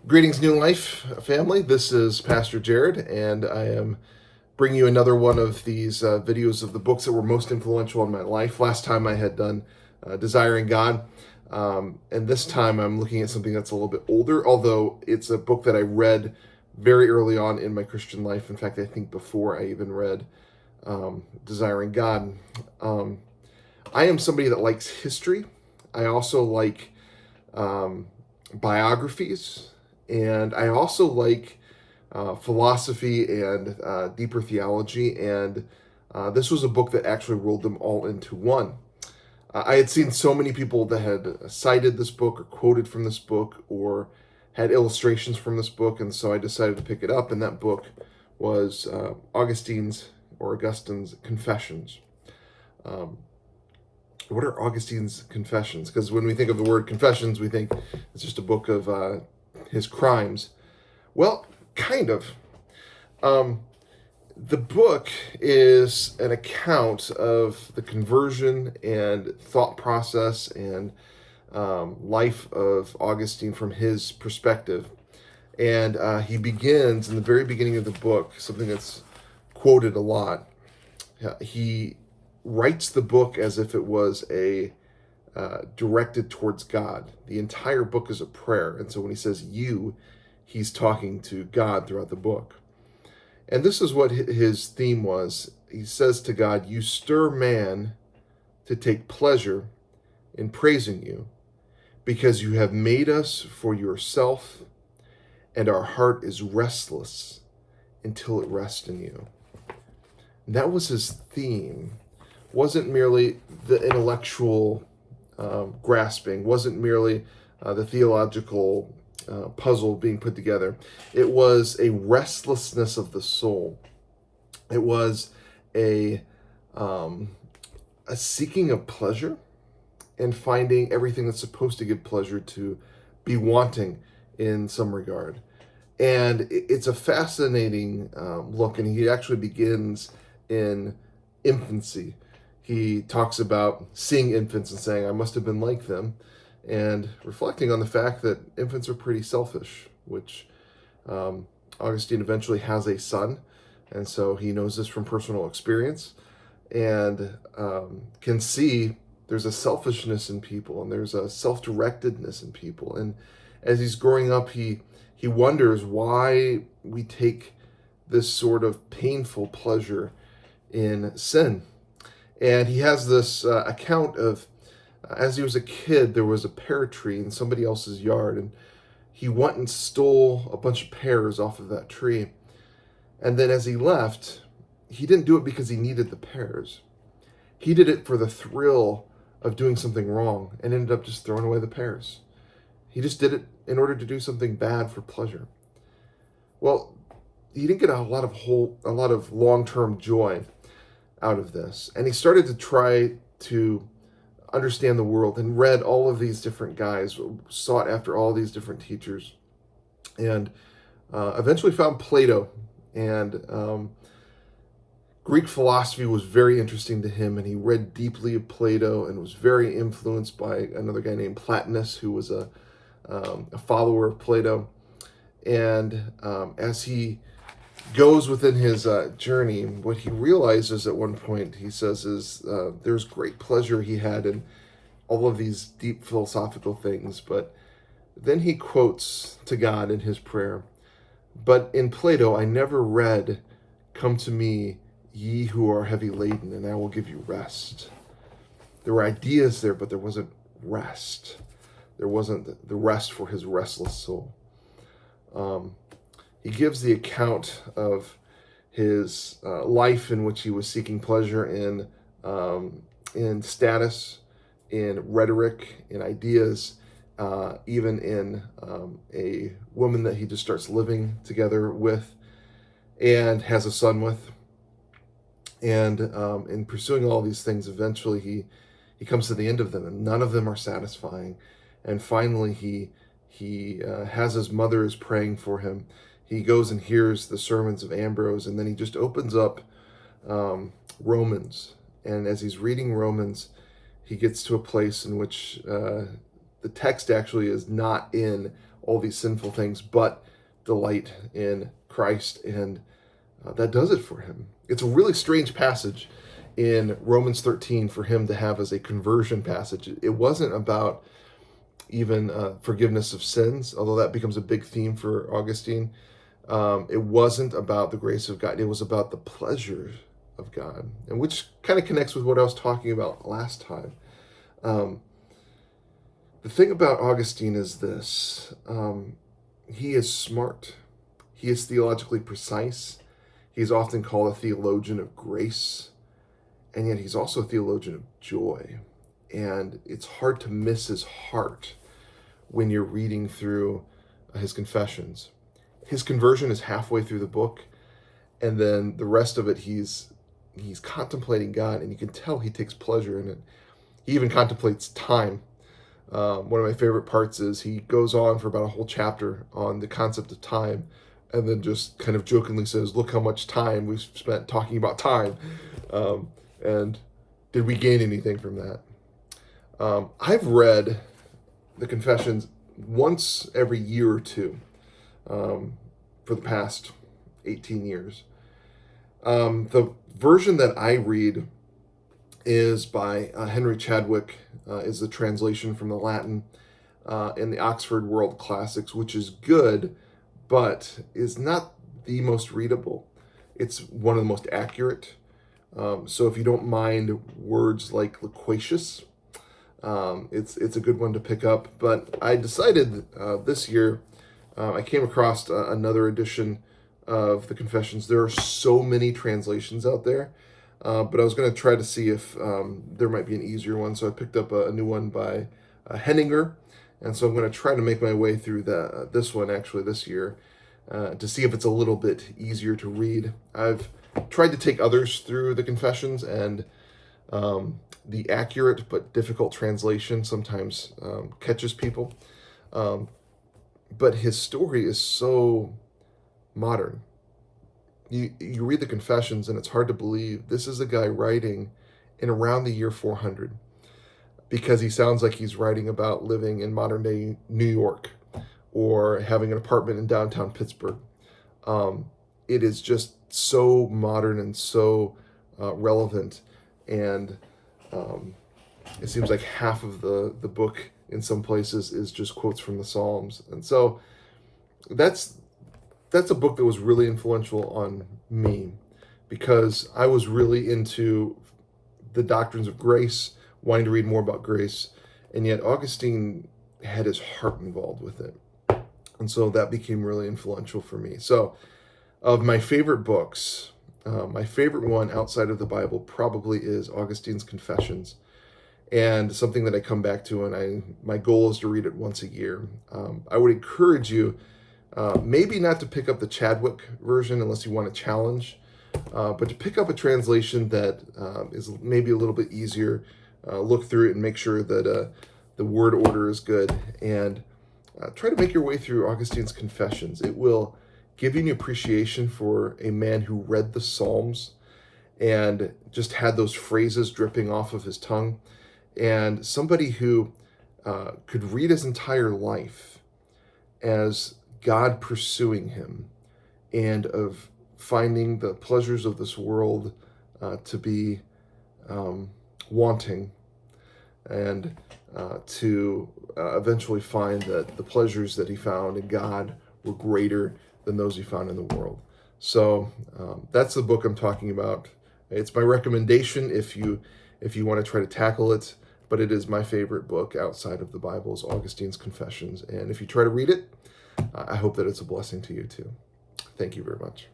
Greetings, New Life family. This is Pastor Jared, and I am bringing you another one of these videos of the books that were most influential in my life. Last time I had done Desiring God, and this time I'm looking at something that's a little bit older, although it's a book that I read very early on in my Christian life. In fact, I think before I even read Desiring God. I am somebody that likes history. I also like biographies. And I also like philosophy and deeper theology. And this was a book that actually rolled them all into one. I had seen so many people that had cited this book or quoted from this book or had illustrations from this book. And so I decided to pick it up. And that book was Augustine's Confessions. What are Augustine's Confessions? Because when we think of the word confessions, we think it's just a book of his crimes. Well, kind of. The book is an account of the conversion and thought process and life of Augustine from his perspective. And he begins in the very beginning of the book, something that's quoted a lot. He writes the book as if it was directed towards God. The entire book is a prayer. And so when he says you, he's talking to God throughout the book. And this is what his theme was. He says to God, "You stir man to take pleasure in praising you, because you have made us for yourself, and our heart is restless until it rests in you." And that was his theme. Wasn't merely the intellectual grasping, wasn't merely the theological puzzle being put together. It was a restlessness of the soul. It was a seeking of pleasure and finding everything that's supposed to give pleasure to be wanting in some regard. And it's a fascinating look, and he actually begins in infancy. He talks about seeing infants and saying, "I must have been like them," and reflecting on the fact that infants are pretty selfish, which Augustine eventually has a son, and so he knows this from personal experience, and can see there's a selfishness in people, and there's a self-directedness in people. And as he's growing up, he wonders why we take this sort of painful pleasure in sin. And he has this account of, as he was a kid, there was a pear tree in somebody else's yard, and he went and stole a bunch of pears off of that tree. And then as he left, he didn't do it because he needed the pears. He did it for the thrill of doing something wrong and ended up just throwing away the pears. He just did it in order to do something bad for pleasure. Well, he didn't get a lot of long-term joy out of this. And he started to try to understand the world and read all of these different guys, sought after all these different teachers, and eventually found Plato. And Greek philosophy was very interesting to him, and he read deeply of Plato and was very influenced by another guy named Plotinus, who was a follower of Plato. And as he goes within his journey, what he realizes at one point, he says, is there's great pleasure he had in all of these deep philosophical things. But then he quotes to God in his prayer, "But in Plato I never read, 'Come to me, ye who are heavy laden, and I will give you rest.'" There were ideas there, but there wasn't rest. There wasn't the rest for his restless soul. He gives the account of his life in which he was seeking pleasure in status, in rhetoric, in ideas, even in a woman that he just starts living together with and has a son with. And in pursuing all these things, eventually he comes to the end of them, and none of them are satisfying. And finally, he has his mother is praying for him. He goes and hears the sermons of Ambrose, and then he just opens up Romans. And as he's reading Romans, he gets to a place in which the text actually is not in all these sinful things, but delight in Christ, and that does it for him. It's a really strange passage in Romans 13 for him to have as a conversion passage. It wasn't about even forgiveness of sins, although that becomes a big theme for Augustine. It wasn't about the grace of God. It was about the pleasures of God, and which kind of connects with what I was talking about last time. The thing about Augustine is this. He is smart. He is theologically precise. He's often called a theologian of grace, and yet he's also a theologian of joy. And it's hard to miss his heart when you're reading through his Confessions. His conversion is halfway through the book, and then the rest of it he's contemplating God, and you can tell he takes pleasure in it. He even contemplates time. One of my favorite parts is he goes on for about a whole chapter on the concept of time, and then just kind of jokingly says, look how much time we've spent talking about time. And did we gain anything from that? I've read the Confessions once every year or two for the past 18 years. The version that I read is by Henry Chadwick, is the translation from the Latin in the Oxford World Classics, which is good, but is not the most readable. It's one of the most accurate. So if you don't mind words like loquacious, it's a good one to pick up. But I decided this year, I came across another edition of the Confessions. There are so many translations out there, but I was going to try to see if there might be an easier one. So I picked up a new one by Henninger, and so I'm going to try to make my way through this one actually this year to see if it's a little bit easier to read. I've tried to take others through the Confessions, and the accurate but difficult translation sometimes catches people. But his story is so modern. You read the Confessions, and it's hard to believe this is a guy writing in around the year 400, because he sounds like he's writing about living in modern day New York or having an apartment in downtown Pittsburgh. It is just so modern and so relevant, and it seems like half of the book in some places is just quotes from the Psalms. And so that's a book that was really influential on me, because I was really into the doctrines of grace, wanting to read more about grace, and yet Augustine had his heart involved with it. And so that became really influential for me. So of my favorite books, my favorite one outside of the Bible probably is Augustine's Confessions, and something that I come back to, and my goal is to read it once a year. I would encourage you maybe not to pick up the Chadwick version unless you want a challenge, but to pick up a translation that is maybe a little bit easier. Look through it and make sure that the word order is good, and try to make your way through Augustine's Confessions. It will give you an appreciation for a man who read the Psalms and just had those phrases dripping off of his tongue, and somebody who could read his entire life as God pursuing him, and of finding the pleasures of this world to be wanting, and to eventually find that the pleasures that he found in God were greater than those he found in the world. So that's the book I'm talking about. It's my recommendation if you want to try to tackle it, but it is my favorite book outside of the Bible, is Augustine's Confessions. And if you try to read it, I hope that it's a blessing to you too. Thank you very much.